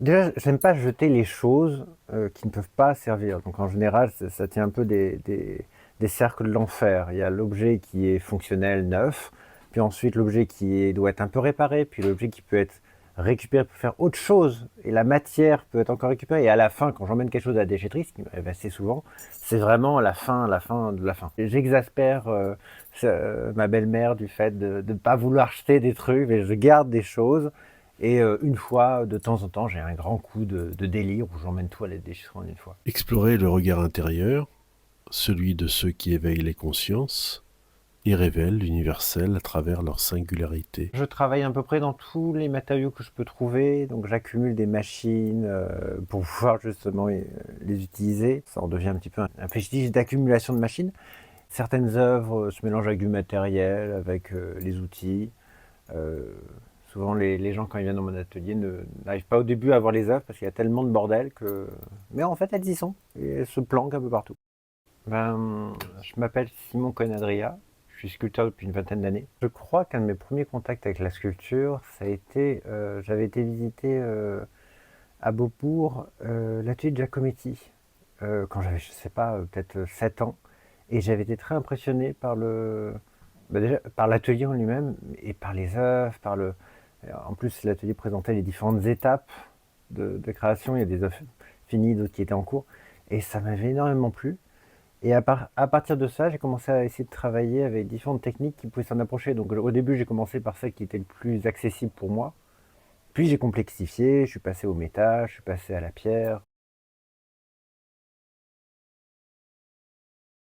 Déjà, j'aime pas jeter les choses, qui ne peuvent pas servir. Donc en général, ça tient un peu des cercles de l'enfer. Il y a l'objet qui est fonctionnel, neuf, puis ensuite l'objet doit être un peu réparé, puis l'objet qui peut être récupéré pour faire autre chose, et la matière peut être encore récupérée. Et à la fin, quand j'emmène quelque chose à la déchetterie, ce qui m'arrive assez souvent, c'est vraiment la fin de la fin. J'exaspère ma belle-mère du fait de ne pas vouloir jeter des trucs, mais je garde des choses. Et une fois, de temps en temps, j'ai un grand coup de délire où j'emmène tout à la déchetterie en une fois. Explorer le regard intérieur, celui de ceux qui éveillent les consciences et révèlent l'universel à travers leur singularité. Je travaille à peu près dans tous les matériaux que je peux trouver, donc j'accumule des machines pour pouvoir justement les utiliser. Ça en devient un petit peu un fétiche d'accumulation de machines. Certaines œuvres se mélangent avec du matériel, avec les outils. Euh, Souvent les gens quand ils viennent dans mon atelier n'arrivent pas au début à voir les œuvres parce qu'il y a tellement de bordel que... Mais en fait elles y sont et elles se planquent un peu partout. Je m'appelle Simon Conadria, je suis sculpteur depuis une vingtaine d'années. Je crois qu'un de mes premiers contacts avec la sculpture, ça a été, j'avais été visiter à Beaubourg l'atelier de Giacometti quand j'avais, je sais pas, peut-être 7 ans. Et j'avais été très impressionné par déjà, par l'atelier en lui-même et par les œuvres, en plus l'atelier présentait les différentes étapes de création. Il y a des œuvres finies, d'autres qui étaient en cours. Et ça m'avait énormément plu. Et à partir de ça, j'ai commencé à essayer de travailler avec différentes techniques qui pouvaient s'en approcher. Donc au début, j'ai commencé par celle qui était le plus accessible pour moi. Puis j'ai complexifié, je suis passé au métal, je suis passé à la pierre.